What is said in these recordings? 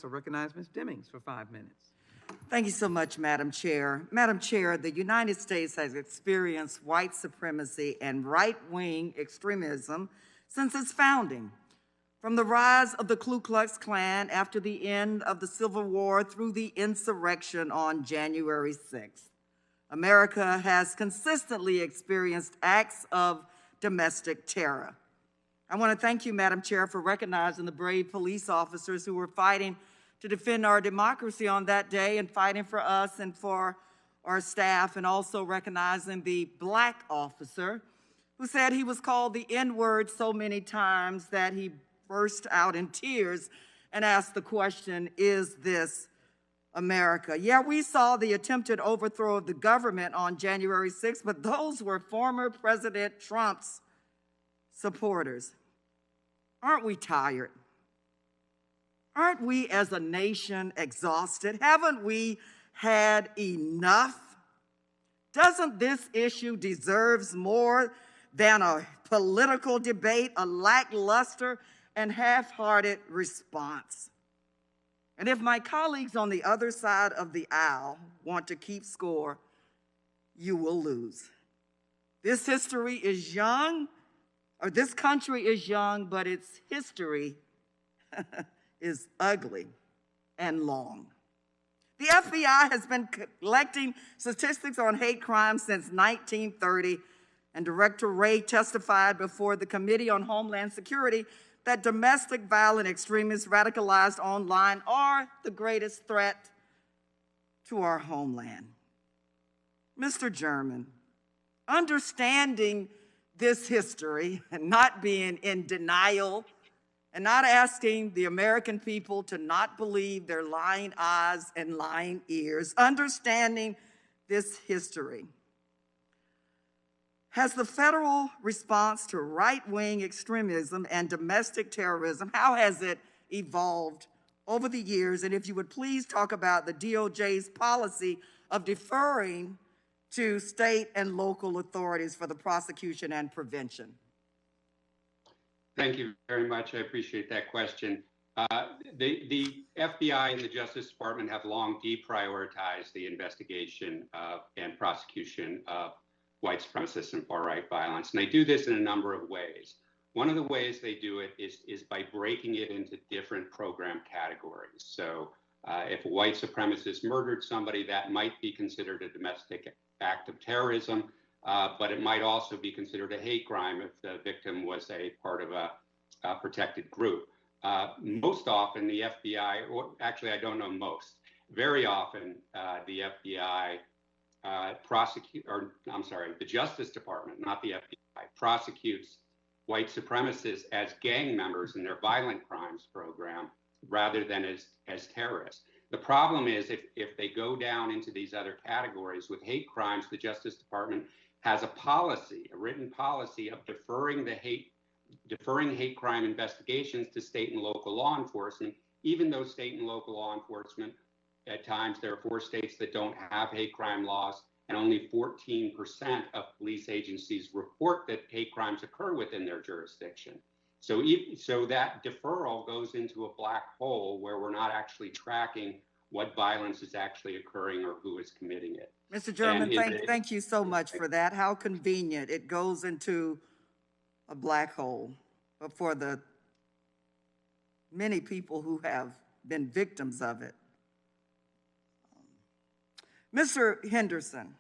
So recognize Ms. Demings for 5 minutes. Thank you so much, Madam Chair. Madam Chair, the United States has experienced white supremacy and right-wing extremism since its founding. From the rise of the Ku Klux Klan after the end of the Civil War through the insurrection on January 6th, America has consistently experienced acts of domestic terror. I want to thank you, Madam Chair, for recognizing the brave police officers who were fighting to defend our democracy on that day and fighting for us and for our staff, and also recognizing the Black officer who said he was called the N-word so many times that he burst out in tears and asked the question, is this America? Yeah, we saw the attempted overthrow of the government on January 6th, but those were former President Trump's supporters. Aren't we tired? Aren't we as a nation exhausted? Haven't we had enough? Doesn't this issue deserve more than a political debate, a lackluster and half-hearted response? And if my colleagues on the other side of the aisle want to keep score, you will lose. This history is young, or this country is young, but its history is ugly and long. The FBI has been collecting statistics on hate crimes since 1930, and Director Wray testified before the Committee on Homeland Security that domestic violent extremists radicalized online are the greatest threat to our homeland. Mr. German, understanding this history and not being in denial and not asking the American people to not believe their lying eyes and lying ears, understanding this history. Has the federal response to right-wing extremism and domestic terrorism, how has it evolved over the years? And if you would please talk about the DOJ's policy of deferring to state and local authorities for the prosecution and prevention. Thank you very much. I appreciate that question. The FBI and the Justice Department have long deprioritized the investigation and prosecution of white supremacist and far-right violence. And they do this in a number of ways. One of the ways they do it is by breaking it into different program categories. So if a white supremacist murdered somebody, that might be considered a domestic act of terrorism, but it might also be considered a hate crime if the victim was a part of a protected group. Most often the FBI, or actually I don't know most, very often the FBI the Justice Department, not the FBI, prosecutes white supremacists as gang members in their violent crimes program rather than as terrorists. The problem is if they go down into these other categories with hate crimes, the Justice Department has a policy, a written policy of deferring hate crime investigations to state and local law enforcement, even though state and local law enforcement, at times there are 4 states that don't have hate crime laws, and only 14% of police agencies report that hate crimes occur within their jurisdiction. So that deferral goes into a black hole where we're not actually tracking what violence is actually occurring or who is committing it. Mr. German, thank you so much for that. How convenient. It goes into a black hole. But for the many people who have been victims of it. Mr. Henderson,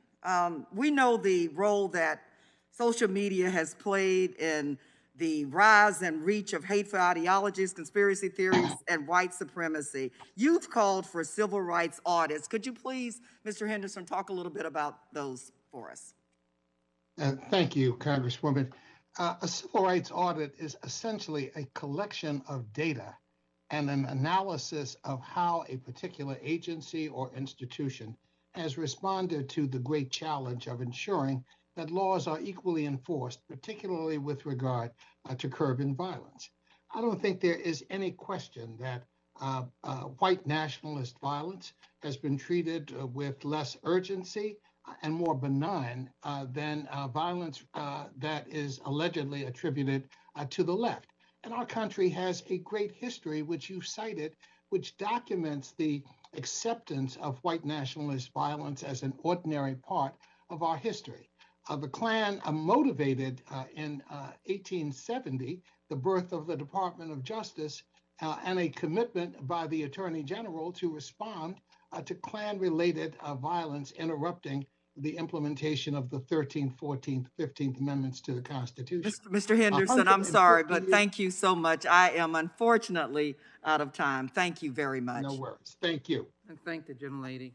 we know the role that social media has played in the rise and reach of hateful ideologies, conspiracy theories, and white supremacy. You've called for civil rights audits. Could you please, Mr. Henderson, talk a little bit about those for us? Thank you, Congresswoman. A civil rights audit is essentially a collection of data and an analysis of how a particular agency or institution has responded to the great challenge of ensuring that laws are equally enforced, particularly with regard to curbing violence. I don't think there is any question that white nationalist violence has been treated with less urgency and more benign than violence that is allegedly attributed to the left. And our country has a great history, which you cited, which documents the acceptance of white nationalist violence as an ordinary part of our history. The Klan motivated in 1870 the birth of the Department of Justice and a commitment by the Attorney General to respond to Klan-related violence interrupting the implementation of the 13th, 14th, 15th Amendments to the Constitution. Mr. Henderson, I'm sorry, but thank you so much. I am unfortunately out of time. Thank you very much. No worries. Thank you. And thank the gentlelady.